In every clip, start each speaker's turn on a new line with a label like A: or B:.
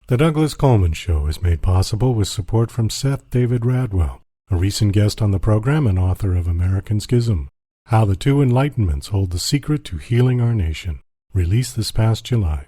A: The Douglas Coleman Show is made possible with support from Seth David Radwell, a recent guest on the program and author of American Schism, How the Two Enlightenments Hold the Secret to Healing Our Nation, released this past July.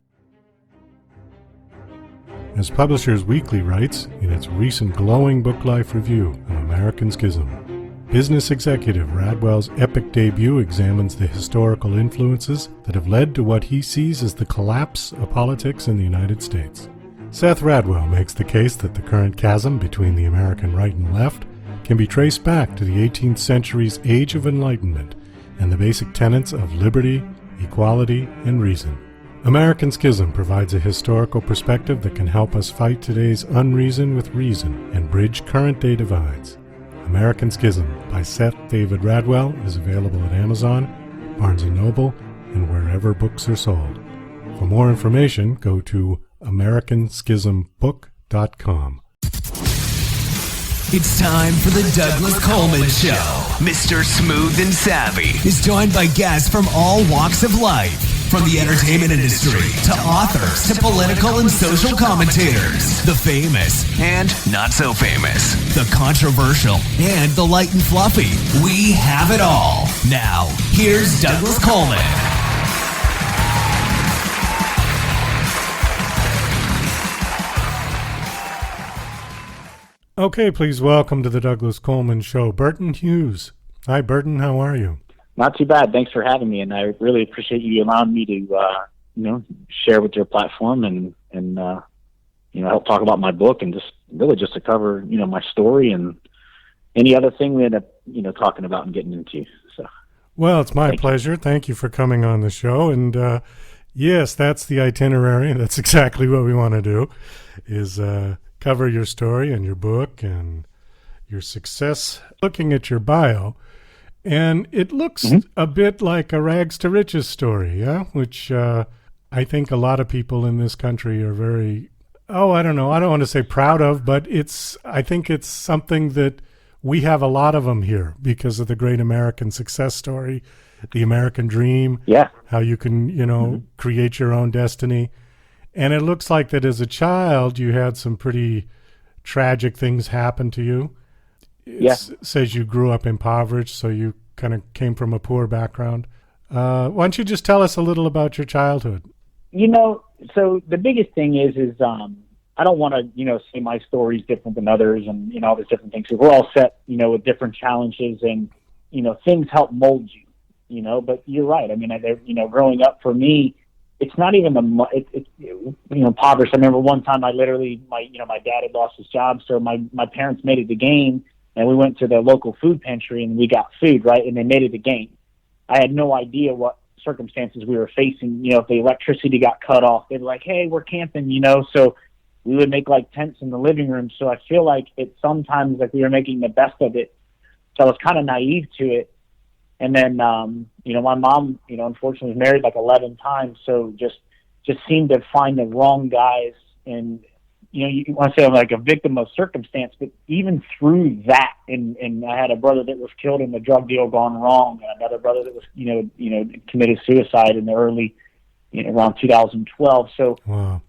A: As Publishers Weekly writes in its recent glowing book life review of American Schism, business executive Radwell's epic debut examines the historical influences that have led to what he sees as the collapse of politics in the United States. Seth Radwell makes the case that the current chasm between the American right and left can be traced back to the 18th century's Age of Enlightenment and the basic tenets of liberty, equality, and reason. American Schism provides a historical perspective that can help us fight today's unreason with reason and bridge current-day divides. American Schism by Seth David Radwell is available at Amazon, Barnes & Noble, and wherever books are sold. For more information, go to AmericanSchismBook.com.
B: It's time for the Douglas Coleman Show. Mr. Smooth and Savvy is joined by guests from all walks of life. From the entertainment industry to authors to political and social commentators, the famous and not so famous, the controversial and the light and fluffy. We have it all. Now, here's Douglas Coleman.
A: Okay, please welcome to the Douglas Coleman Show, Burton Hughes. Hi, Burton. How are you?
C: Not too bad. Thanks for having me, and I really appreciate you allowing me to, share with your platform and help talk about my book and just to cover, my story and any other thing we end up, talking about and getting into. So,
A: well, it's my pleasure. Thank you for coming on the show. And yes, that's the itinerary. That's exactly what we want to do, is cover your story and your book and your success. Looking at your bio. And it looks a bit like a rags to riches story, yeah? Which I think a lot of people in this country are very, I don't want to say proud of, but I think it's something that we have a lot of them here because of the great American success story, the American dream, how you can, create your own destiny. And it looks like that as a child, you had some pretty tragic things happen to you. It says you grew up impoverished, so you kind of came from a poor background. Why don't you just tell us a little about your childhood?
C: So the biggest thing is I don't want to, say my story's different than others and, all these different things. We're all set, with different challenges and, things help mold you, but you're right. I mean, growing up for me, it's not even impoverished. I remember one time my dad had lost his job, so my parents made it the game. And we went to the local food pantry and we got food, right? And they made it a game. I had no idea what circumstances we were facing. If the electricity got cut off, they'd be like, hey, we're camping, so we would make like tents in the living room. So I feel like it's sometimes like we were making the best of it. So I was kind of naive to it. And then, my mom, unfortunately was married like 11 times. So just seemed to find the wrong guys. And, you want to say I'm like a victim of circumstance, but even through that, and I had a brother that was killed in the drug deal gone wrong, and another brother that was, committed suicide in the early, around 2012. So,
A: wow.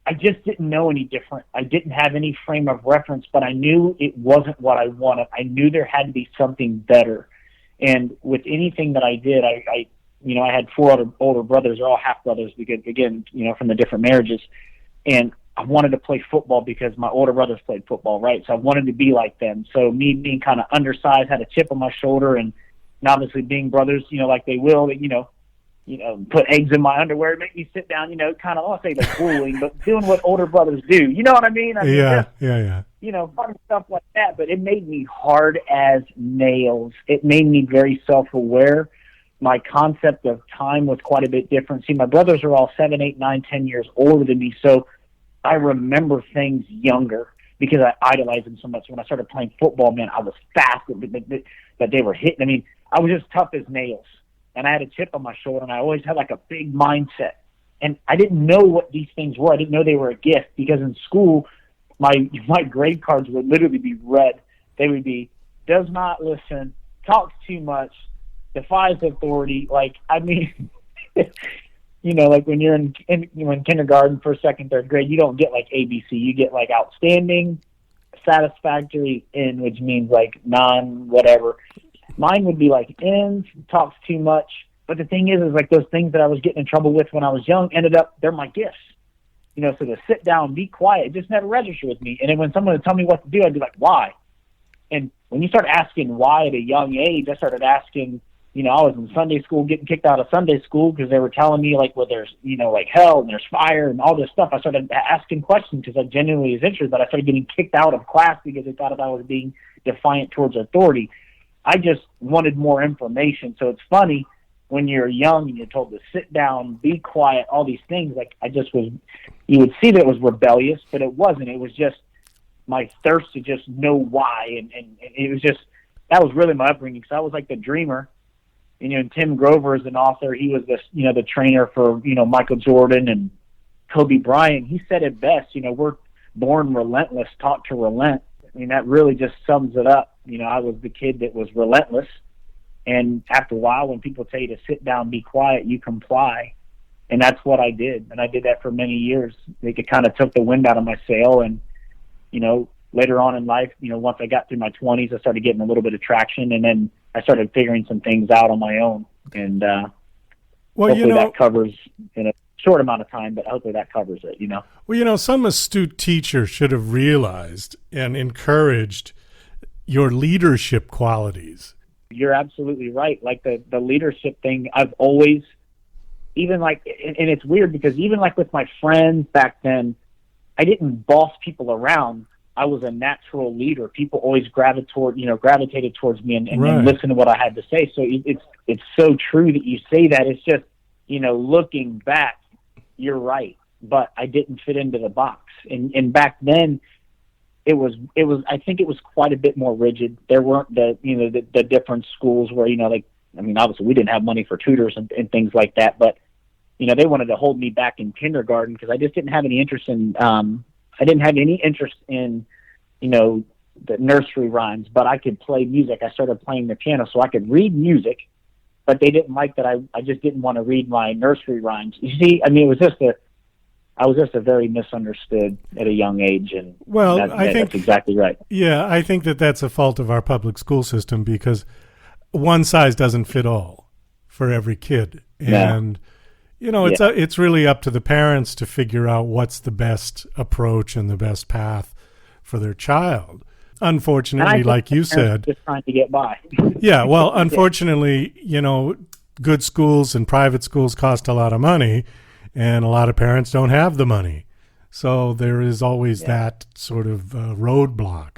C: I just didn't know any different. I didn't have any frame of reference, but I knew it wasn't what I wanted. I knew there had to be something better. And with anything that I did, I had four older brothers. They're all half brothers because, again, from the different marriages. And I wanted to play football because my older brothers played football, right? So I wanted to be like them. So me being kind of undersized, had a chip on my shoulder, and obviously being brothers, like they will, put eggs in my underwear, make me sit down, kind of, I'll say like bullying, but doing what older brothers do. You know what I mean?
A: Yeah.
C: Funny stuff like that. But it made me hard as nails. It made me very self-aware. My concept of time was quite a bit different. See, my brothers are all 7, 8, 9, 10 years older than me, so I remember things younger because I idolized them so much. When I started playing football, man, I was fast, but they were hitting. I mean, I was just tough as nails, and I had a chip on my shoulder, and I always had like a big mindset. And I didn't know what these things were. I didn't know they were a gift because in school, my grade cards would literally be red. They would be, does not listen, talks too much, defies authority. Like, I mean, like when you're in kindergarten, first, second, third grade, you don't get like ABC. You get like outstanding, satisfactory, in, which means like non whatever. Mine would be like ends, talks too much. But the thing is like those things that I was getting in trouble with when I was young ended up, they're my gifts. So to sit down, be quiet, it just never registered with me. And then when someone would tell me what to do, I'd be like, why? And when you start asking why at a young age, I started asking, I was in Sunday school getting kicked out of Sunday school because they were telling me like, well, there's, like hell and there's fire and all this stuff. I started asking questions because I genuinely was interested, but I started getting kicked out of class because they thought that I was being defiant towards authority. I just wanted more information. So it's funny when you're young and you're told to sit down, be quiet, all these things. Like you would see that it was rebellious, but it wasn't. It was just my thirst to just know why. And it was just, that was really my upbringing. So I was like the dreamer. And Tim Grover is an author. He was the trainer for, Michael Jordan and Kobe Bryant. He said it best, we're born relentless, taught to relent. That really just sums it up. I was the kid that was relentless. And after a while, when people tell you to sit down, be quiet, you comply. And that's what I did. And I did that for many years. It kind of took the wind out of my sail. And, later on in life, once I got through my 20s, I started getting a little bit of traction. And then I started figuring some things out on my own. And hopefully that covers in a short amount of time, but hopefully that covers it,
A: Well, some astute teacher should have realized and encouraged your leadership qualities.
C: You're absolutely right. Like the leadership thing, I've always, even like, and it's weird because even like with my friends back then, I didn't boss people around. I was a natural leader. People always gravitated towards me and listened to what I had to say. So it's so true that you say that. It's just, looking back, you're right. But I didn't fit into the box. And back then, it was. I think it was quite a bit more rigid. There weren't the different schools where obviously we didn't have money for tutors and things like that. But they wanted to hold me back in kindergarten because I just didn't have any interest in. I didn't have any interest in, the nursery rhymes, but I could play music. I started playing the piano, so I could read music, but they didn't like that. I just didn't want to read my nursery rhymes. You see, I was just a very misunderstood at a young age, and I think that's exactly right.
A: Yeah, I think that's a fault of our public school system because one size doesn't fit all for every kid, and it's really up to the parents to figure out what's the best approach and the best path for their child. Unfortunately, like you said,
C: just trying to get by.
A: Yeah, well, unfortunately, good schools and private schools cost a lot of money. And a lot of parents don't have the money. So there is always that sort of roadblock.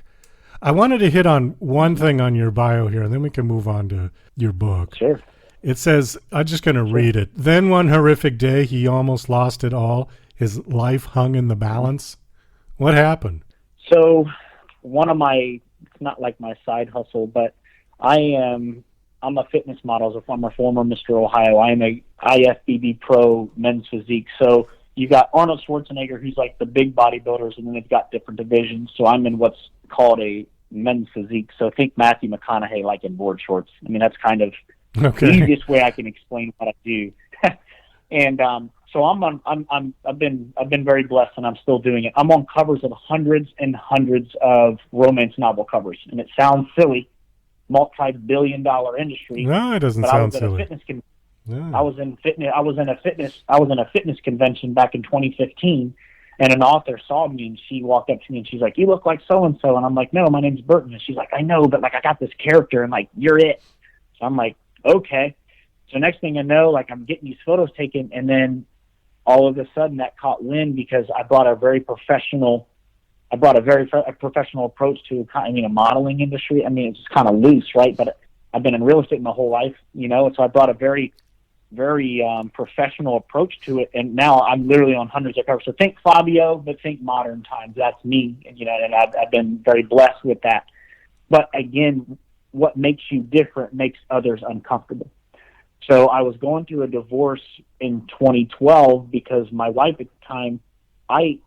A: I wanted to hit on one thing on your bio here, and then we can move on to your book.
C: Sure.
A: It says, I'm just going to read it. Then one horrific day, he almost lost it all. His life hung in the balance. What happened?
C: So one of my, it's not like my side hustle, but I'm a fitness model. So I'm a former Mr. Ohio. I am a IFBB pro men's physique. So you got Arnold Schwarzenegger, who's like the big bodybuilders, and then they've got different divisions. So I'm in what's called a men's physique. So think Matthew McConaughey, like in board shorts. That's kind of the easiest way I can explain what I do. And so I've been very blessed, and I'm still doing it. I'm on covers of hundreds and hundreds of romance novel covers, and it sounds silly. Multi-billion-dollar industry.
A: No, it doesn't sound silly.
C: I was in a fitness convention back in 2015, and an author saw me, and she walked up to me, and she's like, "You look like so and so," and I'm like, "No, my name's Burton." And she's like, "I know, but like I got this character, and like you're it." So I'm like, "Okay." So next thing I know, like I'm getting these photos taken, and then all of a sudden that caught wind because I brought a very professional approach to modeling industry. It's just kind of loose, right? But I've been in real estate my whole life, so I brought a very, very professional approach to it. And now I'm literally on hundreds of covers. So think Fabio, but think modern times. That's me. And I've been very blessed with that. But again, what makes you different makes others uncomfortable. So I was going through a divorce in 2012 because my wife at the time, I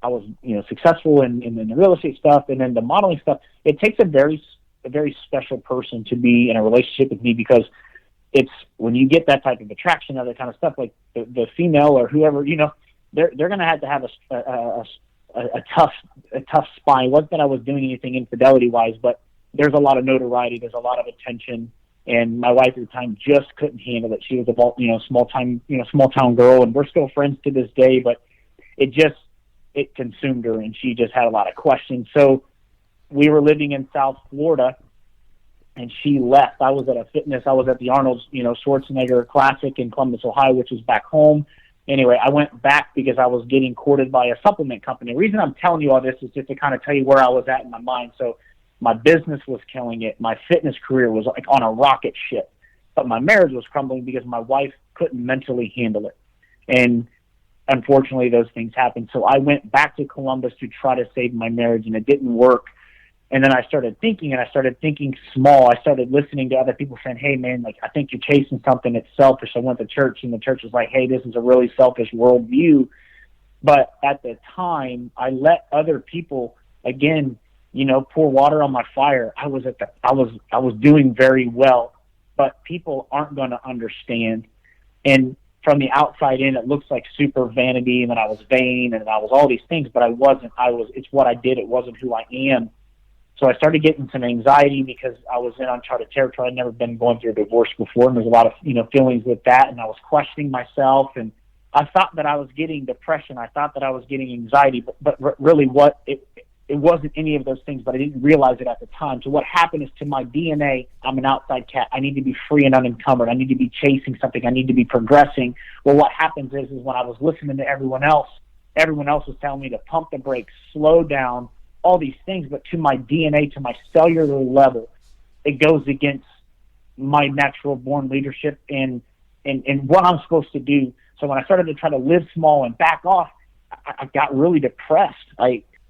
C: was, successful in the real estate stuff, and then the modeling stuff. It takes a very special person to be in a relationship with me because it's when you get that type of attraction, other kind of stuff, like the female or whoever, they're going to have a tough spine. It wasn't that I was doing anything infidelity wise, but there's a lot of notoriety, there's a lot of attention, and my wife at the time just couldn't handle it. She was a small town girl, and we're still friends to this day, but it consumed her, and she just had a lot of questions. So we were living in South Florida, and she left. I was at the Arnold, Schwarzenegger Classic in Columbus, Ohio, which was back home. Anyway, I went back because I was getting courted by a supplement company. The reason I'm telling you all this is just to kind of tell you where I was at in my mind. So my business was killing it. My fitness career was like on a rocket ship, but my marriage was crumbling because my wife couldn't mentally handle it. And unfortunately, those things happened. So I went back to Columbus to try to save my marriage, and it didn't work. And then I started thinking small. I started listening to other people saying, hey, man, like, I think you're chasing something that's selfish. I went to church, and the church was like, hey, this is a really selfish worldview. But at the time, I let other people, again, pour water on my fire. I was doing very well, but people aren't going to understand. And from the outside in, it looks like super vanity, and that I was vain, and I was all these things, but I wasn't. It's what I did. It wasn't who I am. So I started getting some anxiety because I was in uncharted territory. I'd never been going through a divorce before, and there's a lot of, feelings with that, and I was questioning myself, and I thought that I was getting depression. I thought that I was getting anxiety, but really it wasn't any of those things, but I didn't realize it at the time. So what happened is, to my DNA, I'm an outside cat. I need to be free and unencumbered. I need to be chasing something. I need to be progressing. Well, what happens is when I was listening to everyone else was telling me to pump the brakes, slow down, all these things, but to my DNA, to my cellular level, it goes against my natural born leadership and what I'm supposed to do. So when I started to try to live small and back off, I got really depressed.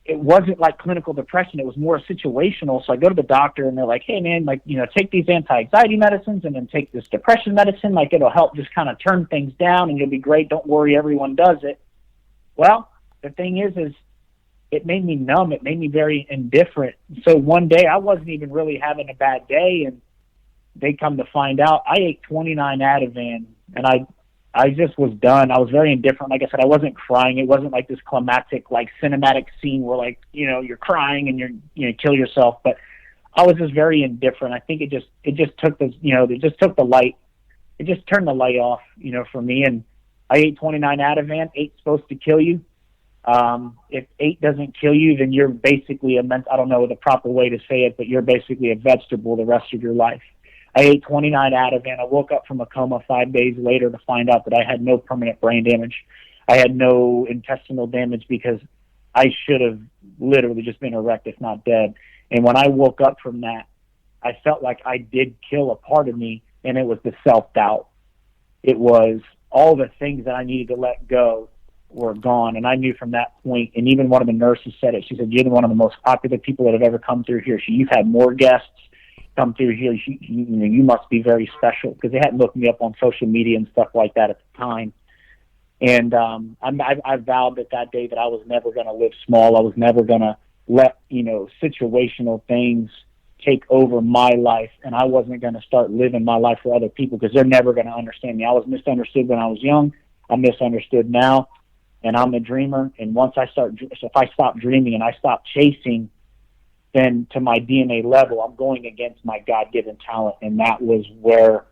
C: It wasn't like clinical depression. It was more situational. So I go to the doctor, and they're like, hey, man, take these anti-anxiety medicines and then take this depression medicine. Like, it'll help just kind of turn things down, and you'll be great. Don't worry, everyone does it. Well, the thing is it made me numb. It made me very indifferent. So one day I wasn't even really having a bad day, and they come to find out I ate 29 Ativan, and I just was done. I was very indifferent. Like I said, I wasn't crying. It wasn't like this climactic, cinematic scene where you're crying and you kill yourself. But I was just very indifferent. I think it just took the light. It just turned the light off, for me. And I ate 29 Ativan. 8's supposed to kill you. If 8 doesn't kill you, then you're basically I don't know the proper way to say it, but you're basically a vegetable the rest of your life. I ate 29 Ativan. I woke up from a coma 5 days later to find out that I had no permanent brain damage. I had no intestinal damage because I should have literally just been a wreck, if not dead. And when I woke up from that, I felt like I did kill a part of me, and it was the self-doubt. It was all the things that I needed to let go were gone. And I knew from that point, and even one of the nurses said it, she said, you're one of the most popular people that have ever come through here. You've had more guests come through here. You must be very special, because they hadn't looked me up on social media and stuff like that at the time. And I vowed that day that I was never going to live small. I was never going to let situational things take over my life, and I wasn't going to start living my life for other people, because they're never going to understand me. I was misunderstood when I was young. I'm misunderstood now, and I'm a dreamer. And if I stop dreaming and I stop chasing, then to my DNA level, I'm going against my God-given talent. And that was where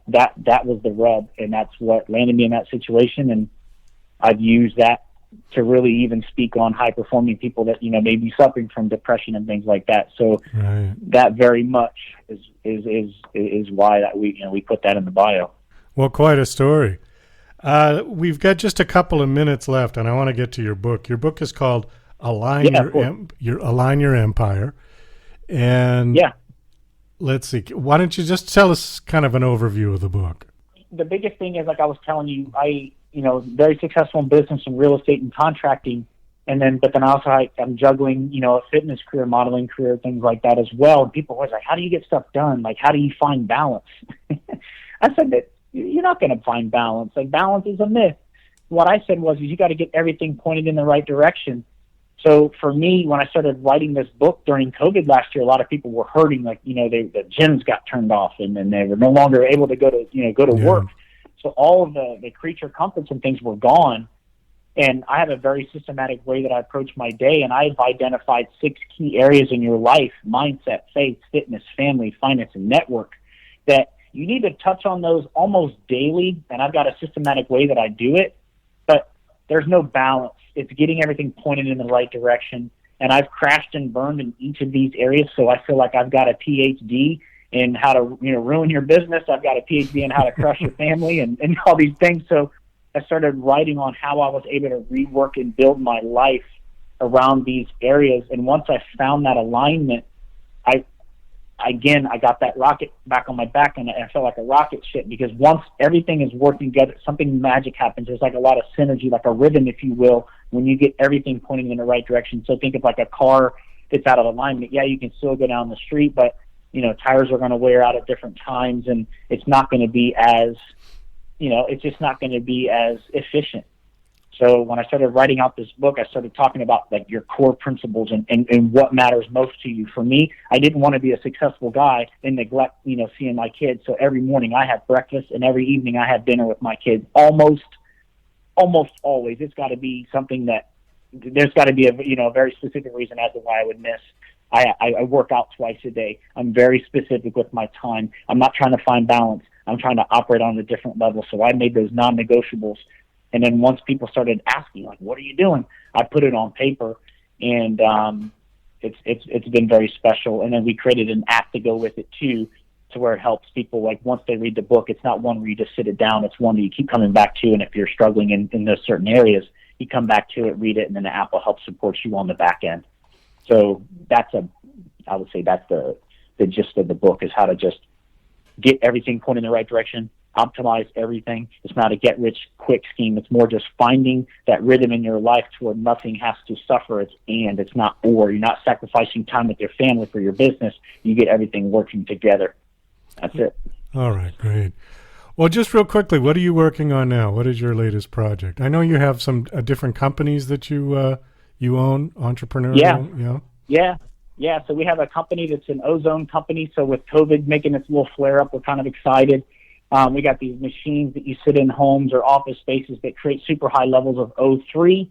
C: that was the rub, and that's what landed me in that situation. And I've used that to really even speak on high-performing people that, may be suffering from depression and things like that. So
A: right.
C: That very much is why that we put that in the bio.
A: Well, quite a story. We've got just a couple of minutes left, and I want to get to your book. Your book is called Align Your Empire. And let's see, why don't you just tell us kind of an overview of the book?
C: The biggest thing is, like I was telling you, very successful in business and real estate and contracting. But then also I'm juggling, a fitness career, modeling career, things like that as well. And people are always like, how do you get stuff done? Like, how do you find balance? I said that you're not going to find balance. Like, balance is a myth. What I said was, you got to get everything pointed in the right direction. So for me, when I started writing this book during COVID last year, a lot of people were hurting, like, the gyms got turned off and then they were no longer able to go to work. So all of the creature comforts and things were gone. And I have a very systematic way that I approach my day, and I've identified 6 key areas in your life: mindset, faith, fitness, family, finance, and network, that you need to touch on those almost daily. And I've got a systematic way that I do it, but there's no balance. It's getting everything pointed in the right direction. And I've crashed and burned in each of these areas, so I feel like I've got a PhD in how to ruin your business. I've got a PhD in how to crush your family and all these things. So I started writing on how I was able to rework and build my life around these areas. And once I found that alignment, I got that rocket back on my back, and I felt like a rocket ship, because once everything is working together, something magic happens. There's like a lot of synergy, like a rhythm, if you will, when you get everything pointing in the right direction. So think of like a car that's out of alignment. Yeah, you can still go down the street, but tires are going to wear out at different times, and it's not going to be as it's just not going to be as efficient. So when I started writing out this book, I started talking about like your core principles and what matters most to you. For me, I didn't want to be a successful guy and neglect, seeing my kids. So every morning I have breakfast, and every evening I have dinner with my kids. Almost always. It's got to be something that there's got to be a very specific reason as to why I would miss. I work out twice a day. I'm very specific with my time. I'm not trying to find balance. I'm trying to operate on a different level. So I made those non-negotiables. And then once people started asking, like, what are you doing? I put it on paper, and it's been very special. And then we created an app to go with it too, to where it helps people. Like, once they read the book, it's not one where you just sit it down. It's one that you keep coming back to. And if you're struggling in those certain areas, you come back to it, read it, and then the app will help support you on the back end. So I would say that's the gist of the book, is how to just get everything pointed in the right direction, optimize everything. It's not a get-rich-quick scheme. It's more just finding that rhythm in your life to where nothing has to suffer. It's not or. You're not sacrificing time with your family for your business. You get everything working together. That's it.
A: All right, great. Well, just real quickly, what are you working on now? What is your latest project? I know you have some different companies that you own, entrepreneurial.
C: Yeah, so we have a company that's an ozone company. So with COVID making its little flare up, we're kind of excited. We got these machines that you sit in homes or office spaces that create super high levels of O3.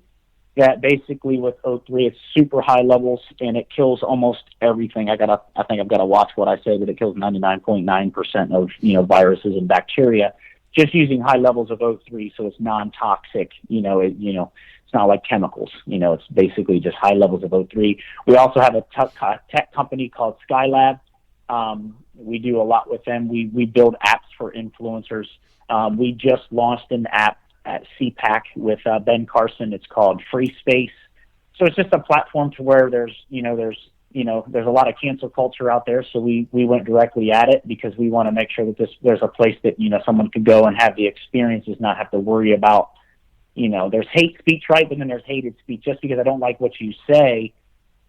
C: That basically with O3, it's super high levels, and it kills almost everything. I think I've got to watch what I say, but it kills 99.9% of viruses and bacteria just using high levels of O3. So it's non-toxic. It's not like chemicals. It's basically just high levels of O3. We also have a tech company called Skylab. We do a lot with them. We build apps for influencers. We just launched an app at CPAC with Ben Carson. It's called Free Space. So it's just a platform to where there's a lot of cancel culture out there. So we went directly at it because we want to make sure that there's a place that someone could go and have the experiences, not have to worry about. There's hate speech, right? But then there's hated speech. Just because I don't like what you say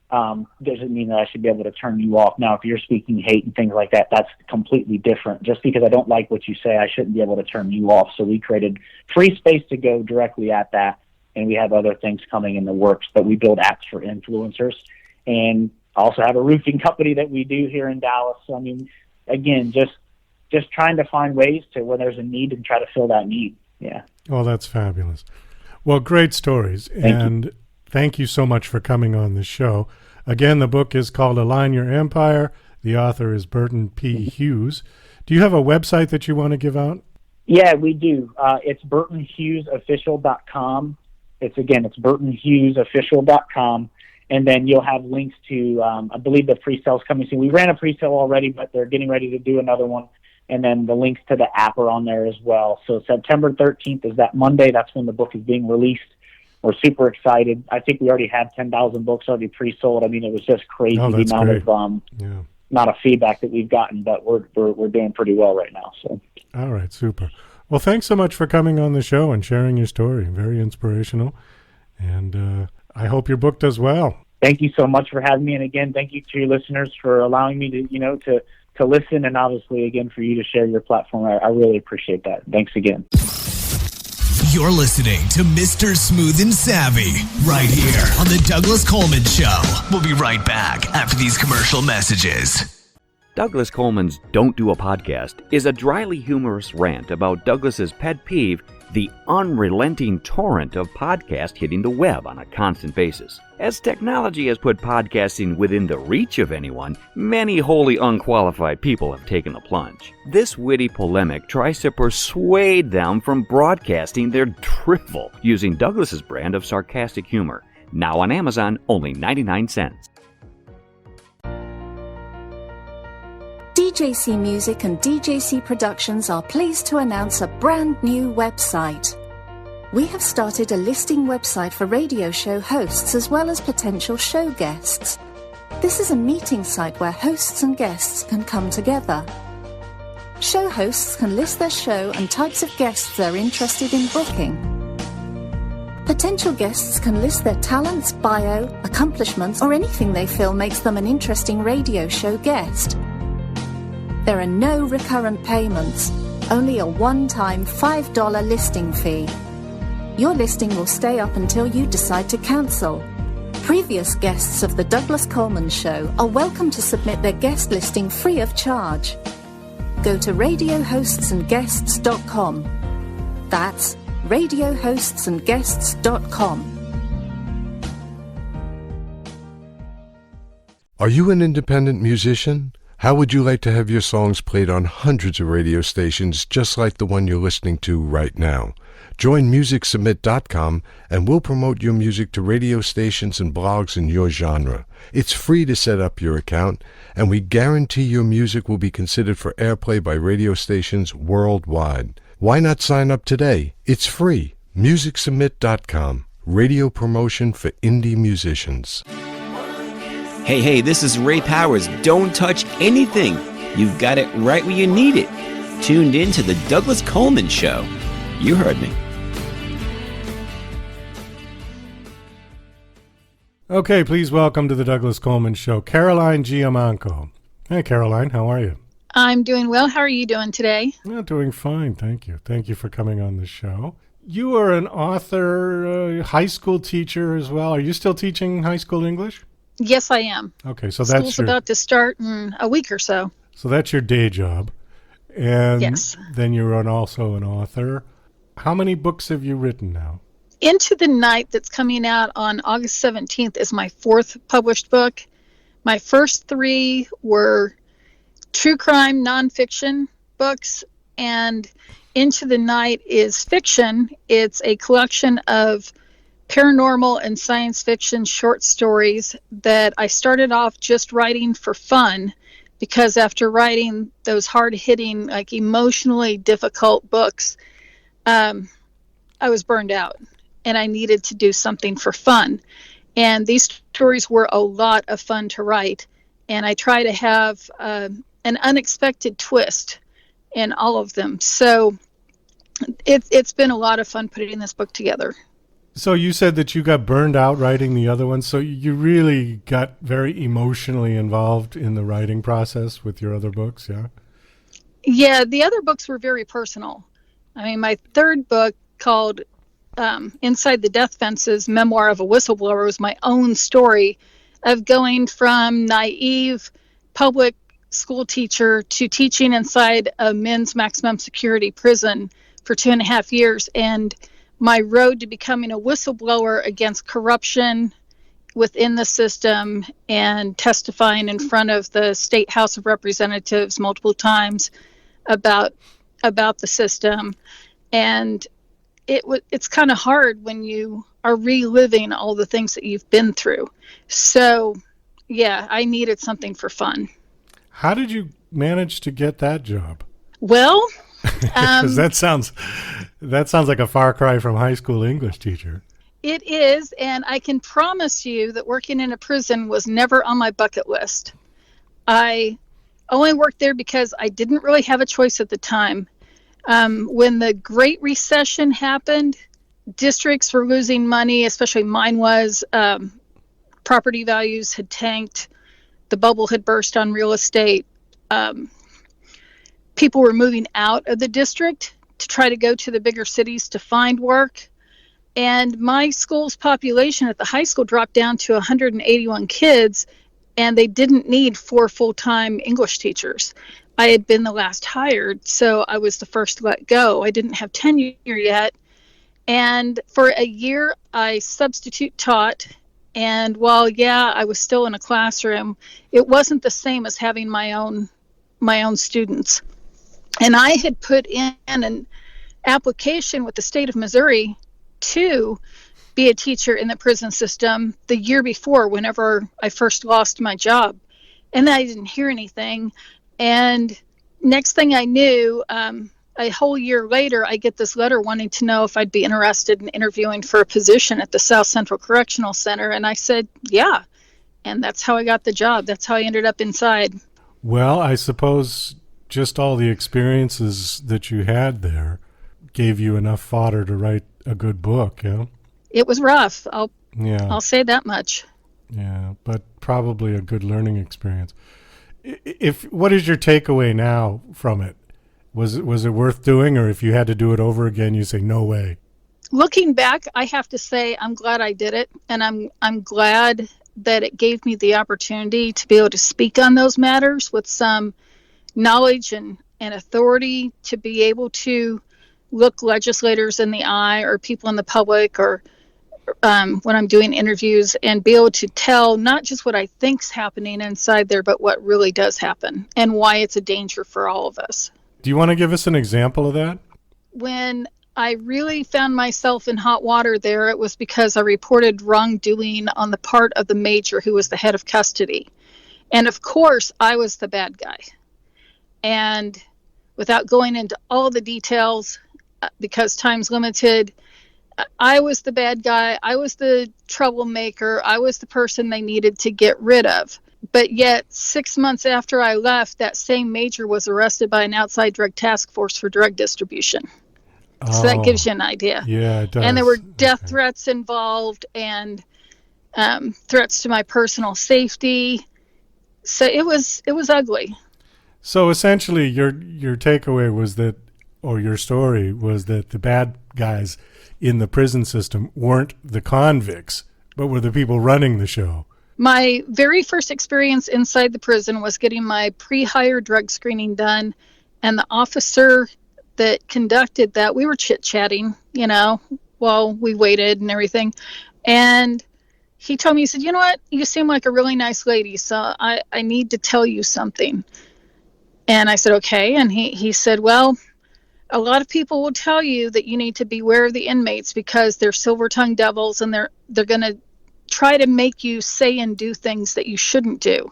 C: doesn't mean that I should be able to turn you off. Now, if you're speaking hate and things like that, that's completely different. Just because I don't like what you say, I shouldn't be able to turn you off. So we created Free Space to go directly at that, and we have other things coming in the works. But we build apps for influencers, and also have a roofing company that we do here in Dallas. So, again, just trying to find ways to where there's a need and try to fill that need. Yeah.
A: Oh, that's fabulous. Well, great stories. Thank you so much for coming on the show. Again, the book is called Align Your Empire. The author is Burton P. Hughes. Do you have a website that you want to give out?
C: Yeah, we do. It's burtonhughesofficial.com. It's burtonhughesofficial.com. And then you'll have links to, I believe the pre-sale's coming soon. We ran a pre-sale already, but they're getting ready to do another one. And then the links to the app are on there as well. So September 13th is that Monday. That's when the book is being released. We're super excited. I think we already had 10,000 books already pre-sold. It was just crazy the amount of amount of feedback that we've gotten, but we're doing pretty well right now. So.
A: All right, super. Well, thanks so much for coming on the show and sharing your story. Very inspirational. And I hope your book does well.
C: Thank you so much for having me. And again, thank you to your listeners for allowing me to listen, and obviously, again, for you to share your platform. I really appreciate that. Thanks again.
B: You're listening to Mr. Smooth and Savvy right here on The Douglas Coleman Show. We'll be right back after these commercial messages.
D: Douglas Coleman's Don't Do a Podcast is a dryly humorous rant about Douglas's pet peeve, the unrelenting torrent of podcasts hitting the web on a constant basis. As technology has put podcasting within the reach of anyone, many wholly unqualified people have taken the plunge. This witty polemic tries to persuade them from broadcasting their drivel using Douglas's brand of sarcastic humor. Now on Amazon, only 99 cents.
E: DJC Music and DJC Productions are pleased to announce a brand new website. We have started a listing website for radio show hosts as well as potential show guests. This is a meeting site where hosts and guests can come together. Show hosts can list their show and types of guests they're interested in booking. Potential guests can list their talents, bio, accomplishments, or anything they feel makes them an interesting radio show guest. There are no recurrent payments, only a one-time $5 listing fee. Your listing will stay up until you decide to cancel. Previous guests of The Douglas Coleman Show are welcome to submit their guest listing free of charge. Go to radiohostsandguests.com. That's radiohostsandguests.com.
F: Are you an independent musician? How would you like to have your songs played on hundreds of radio stations just like the one you're listening to right now? Join MusicSubmit.com and we'll promote your music to radio stations and blogs in your genre. It's free to set up your account, and we guarantee your music will be considered for airplay by radio stations worldwide. Why not sign up today? It's free. MusicSubmit.com. Radio promotion for indie musicians.
G: Hey, this is Ray Powers. Don't touch anything. You've got it right where you need it. Tuned in to The Douglas Coleman Show. You heard me.
A: Okay, please welcome to the Douglas Coleman Show, Caroline Giammanco. Hey, Caroline, how are you?
H: I'm doing well. How are you doing today?
A: I'm doing fine, thank you. Thank you for coming on the show. You are an author, high school teacher as well. Are you still teaching high school English?
H: Yes, I am.
A: Okay, so that's
H: School's about to start in a week or so.
A: So that's your day job. And
H: yes.
A: Then you're also an author. How many books have you written now?
H: Into the Night, that's coming out on August 17th, is my fourth published book. My first three were true crime nonfiction books, and Into the Night is fiction. It's a collection of paranormal and science fiction short stories that I started off just writing for fun, because after writing those hard-hitting, like emotionally difficult books, I was burned out and I needed to do something for fun. And these stories were a lot of fun to write, and I try to have an unexpected twist in all of them. So it's been a lot of fun putting this book together.
A: So you said that you got burned out writing the other one, so you really got very emotionally involved in the writing process with your other books, yeah?
H: Yeah, the other books were very personal. I mean, my third book, called Inside the Death Fences, Memoir of a Whistleblower, was my own story of going from naive public school teacher to teaching inside a men's maximum security prison for 2.5 years, and my road to becoming a whistleblower against corruption within the system and testifying in front of the State House of Representatives multiple times about the system. And it's kind of hard when you are reliving all the things that you've been through. So, yeah, I needed something for fun.
A: How did you manage to get that job?
H: Well,
A: because that sounds like a far cry from high school English teacher.
H: It is, and I can promise you that working in a prison was never on my bucket list. I only worked there because I didn't really have a choice at the time. When the Great Recession happened, districts were losing money, especially mine was. Property values had tanked. The bubble had burst on real estate. People were moving out of the district to try to go to the bigger cities to find work. And my school's population at the high school dropped down to 181 kids, and they didn't need 4 full-time English teachers. I had been the last hired, so I was the first to let go. I didn't have tenure yet. And for a year, I substitute taught. And while, I was still in a classroom, it wasn't the same as having my own students. And I had put in an application with the state of Missouri to be a teacher in the prison system the year before, whenever I first lost my job. And I didn't hear anything. And next thing I knew, a whole year later, I get this letter wanting to know if I'd be interested in interviewing for a position at the South Central Correctional Center. And I said, yeah. And that's how I got the job. That's how I ended up inside.
A: Well, I suppose just all the experiences that you had there gave you enough fodder to write a good book, you know?
H: It was rough. I'll say that much.
A: Yeah, but probably a good learning experience. What is your takeaway now from it? Was it worth doing, or if you had to do it over again, you say no way?
H: Looking back, I have to say I'm glad I did it, and I'm glad that it gave me the opportunity to be able to speak on those matters with some knowledge and authority, to be able to look legislators in the eye or people in the public, or when I'm doing interviews, and be able to tell not just what I think's happening inside there, but what really does happen and why it's a danger for all of us.
A: Do you want to give us an example of that?
H: When I really found myself in hot water there, it was because I reported wrongdoing on the part of the major who was the head of custody. And of course, I was the bad guy. And without going into all the details, because time's limited, I was the bad guy. I was the troublemaker. I was the person they needed to get rid of. But yet, 6 months after I left, that same major was arrested by an outside drug task force for drug distribution. So that gives you an idea.
A: Yeah, it does.
H: And there were death threats involved, and threats to my personal safety. So it was ugly.
A: So essentially, your takeaway was that, or your story was that the bad guys in the prison system weren't the convicts, but were the people running the show.
H: My very first experience inside the prison was getting my pre-hire drug screening done, and the officer that conducted that, we were chit-chatting, while we waited and everything. And he told me, he said, you know what, you seem like a really nice lady, so I need to tell you something. And I said, okay. And he said, well, a lot of people will tell you that you need to beware of the inmates because they're silver-tongued devils, and they're going to try to make you say and do things that you shouldn't do.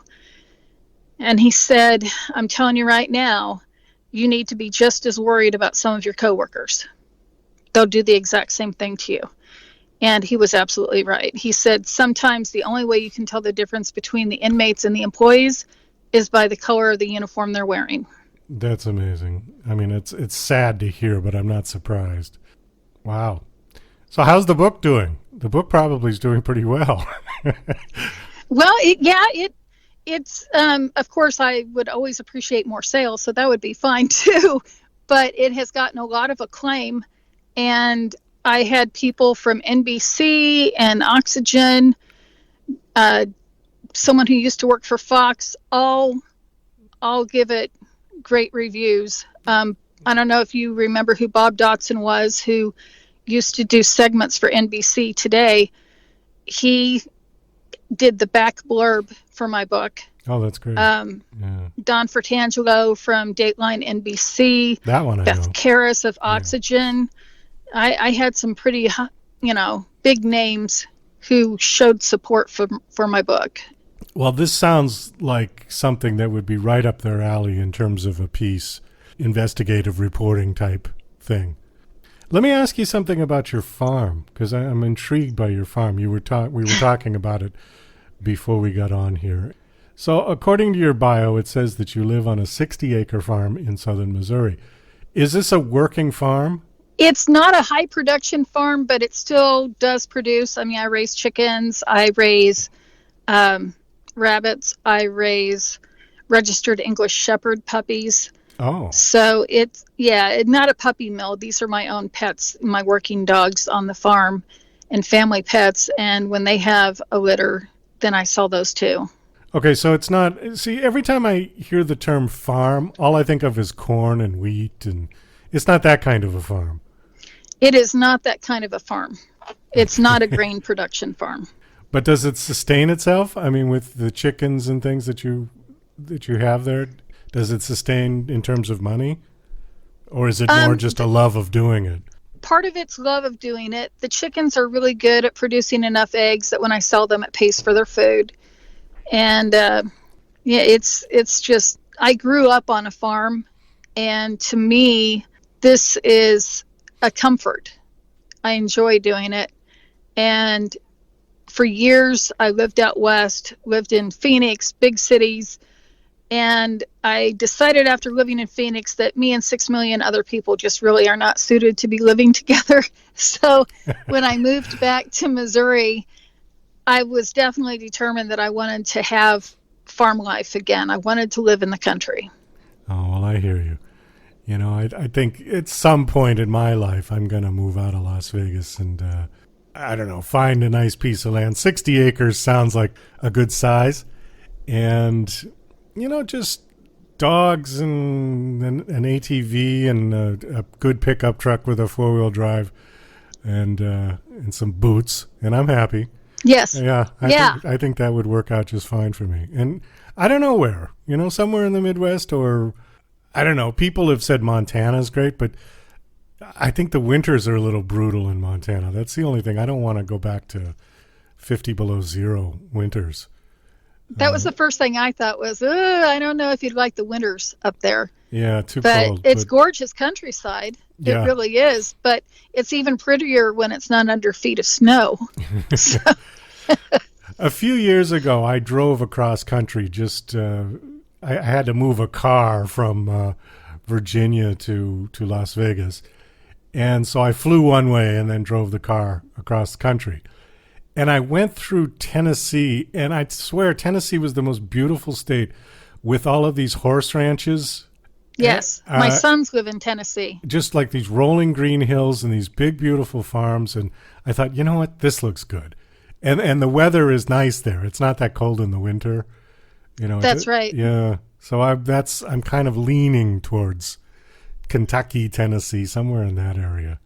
H: And he said, I'm telling you right now, you need to be just as worried about some of your coworkers. They'll do the exact same thing to you. And he was absolutely right. He said, sometimes the only way you can tell the difference between the inmates and the employees is by the color of the uniform they're wearing.
A: That's amazing. I mean, it's sad to hear, but I'm not surprised. Wow. So how's the book doing? The book probably is doing pretty well.
H: Well, it's of course, I would always appreciate more sales, so that would be fine too. But it has gotten a lot of acclaim, and I had people from NBC and Oxygen, someone who used to work for Fox, all give it great reviews. I don't know if you remember who Bob Dotson was, who used to do segments for NBC Today. He did the back blurb for my book.
A: Oh, that's great.
H: Don Fratangelo from Dateline NBC.
A: That one I
H: Beth
A: know.
H: Karras of Oxygen. Yeah. I had some pretty, big names who showed support for my book.
A: Well, this sounds like something that would be right up their alley in terms of a piece, investigative reporting type thing. Let me ask you something about your farm, because I'm intrigued by your farm. We were talking about it before we got on here. So according to your bio, it says that you live on a 60-acre farm in southern Missouri. Is this a working farm?
H: It's not a high production farm, but it still does produce. I mean, I raise chickens, I raise rabbits, I raise registered English Shepherd puppies.
A: Oh.
H: So it's not a puppy mill. These are my own pets, my working dogs on the farm, and family pets. And when they have a litter, then I sell those too.
A: Okay, so it's not. See, every time I hear the term farm, all I think of is corn and wheat, and it's not that kind of a farm.
H: It is not that kind of a farm. It's not a grain production farm.
A: But does it sustain itself? I mean, with the chickens and things that you have there, does it sustain in terms of money, or is it more just a love of doing it?
H: Part of it's love of doing it. The chickens are really good at producing enough eggs that when I sell them, it pays for their food. And it's just, I grew up on a farm, and to me, this is a comfort. I enjoy doing it. And for years, I lived out west, lived in Phoenix, big cities. And I decided after living in Phoenix that me and 6 million other people just really are not suited to be living together. So when I moved back to Missouri, I was definitely determined that I wanted to have farm life again. I wanted to live in the country.
A: Oh, well, I hear you. You know, I think at some point in my life, I'm going to move out of Las Vegas and, I don't know, find a nice piece of land. 60 acres sounds like a good size. And, you know, just dogs and an ATV and a good pickup truck with a 4-wheel drive and some boots. And I'm happy.
H: Yes.
A: Yeah. I think that would work out just fine for me. And I don't know where, you know, somewhere in the Midwest, or I don't know. People have said Montana's great, but I think the winters are a little brutal in Montana. That's the only thing. I don't want to go back to 50 below zero winters.
H: That was the first thing I thought was, I don't know if you'd like the winters up there.
A: Yeah, too
H: cold. But it's
A: but
H: gorgeous countryside.
A: Yeah.
H: It really is. But it's even prettier when it's not under feet of snow. So.
A: A few years ago, I drove across country. I had to move a car from Virginia to Las Vegas. And so I flew one way and then drove the car across the country. And I went through Tennessee, and I swear Tennessee was the most beautiful state with all of these horse ranches.
H: Yes, my sons live in Tennessee.
A: Just like these rolling green hills and these big, beautiful farms. And I thought, you know what, this looks good. And the weather is nice there. It's not that cold in the winter. You know.
H: That's right.
A: Yeah. So I'm kind of leaning towards Kentucky, Tennessee, somewhere in that area.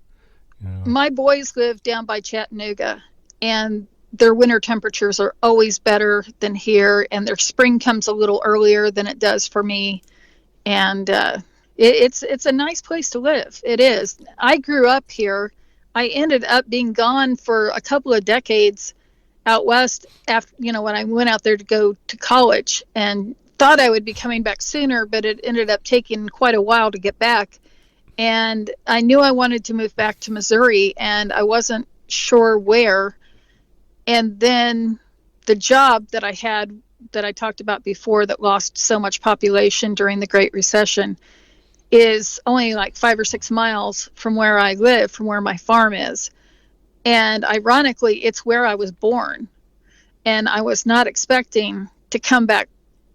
A: You know.
H: My boys live down by Chattanooga, and their winter temperatures are always better than here, and their spring comes a little earlier than it does for me. And it's a nice place to live. It is. I grew up here. I ended up being gone for a couple of decades out west after, when I went out there to go to college, and thought I would be coming back sooner, but it ended up taking quite a while to get back. And I knew I wanted to move back to Missouri, and I wasn't sure where. And then the job that I had that I talked about before that lost so much population during the Great Recession is only like 5 or 6 miles from where I live, from where my farm is. And ironically, it's where I was born. And I was not expecting to come back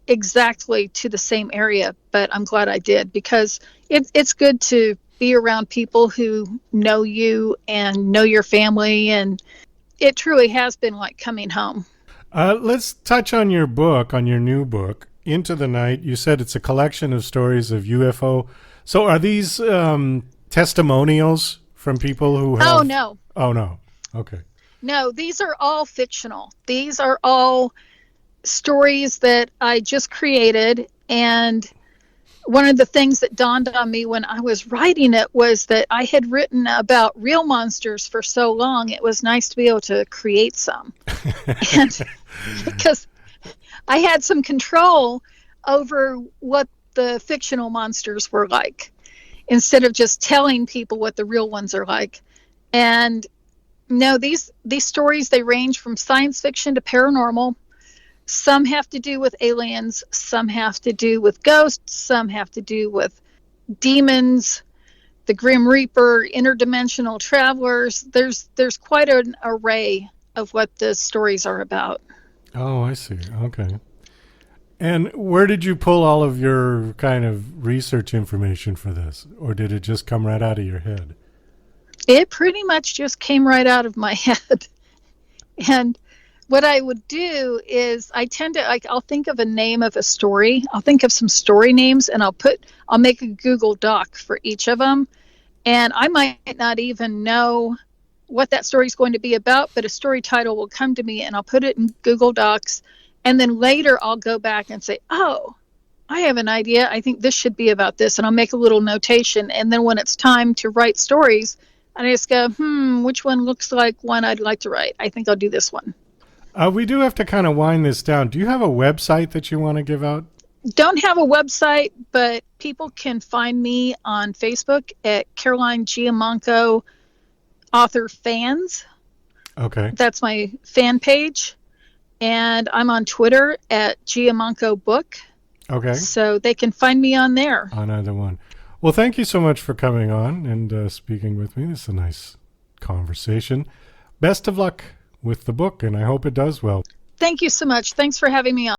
H: exactly to the same area, but I'm glad I did, because it's good to be around people who know you and know your family. And it truly has been like coming home.
A: Let's touch on your book, on your new book, Into the Night. You said it's a collection of stories of UFO. So are these testimonials from people who have...
H: Oh, no.
A: Oh, no. Okay.
H: No, these are all fictional. These are all stories that I just created. And one of the things that dawned on me when I was writing it was that I had written about real monsters for so long, it was nice to be able to create some. And because I had some control over what the fictional monsters were like, instead of just telling people what the real ones are like. And no, these stories, they range from science fiction to paranormal. Some have to do with aliens, some have to do with ghosts, some have to do with demons, the Grim Reaper, interdimensional travelers. There's quite an array of what the stories are about.
A: Oh, I see. Okay. And where did you pull all of your kind of research information for this? Or did it just come right out of your head?
H: It pretty much just came right out of my head. And what I would do is I tend to, I'll think of a name of a story. I'll think of some story names and I'll make a Google Doc for each of them. And I might not even know what that story is going to be about, but a story title will come to me and I'll put it in Google Docs. And then later I'll go back and say, oh, I have an idea. I think this should be about this. And I'll make a little notation. And then when it's time to write stories, I just go, which one looks like one I'd like to write? I think I'll do this one.
A: We do have to kind of wind this down. Do you have a website that you want to give out?
H: Don't have a website, but people can find me on Facebook at Caroline Giammanco Author Fans.
A: Okay.
H: That's my fan page. And I'm on Twitter at Giammanco Book.
A: Okay.
H: So they can find me on there.
A: On either one. Well, thank you so much for coming on and speaking with me. This is a nice conversation. Best of luck with the book, and I hope it does well.
H: Thank you so much. Thanks for having me on.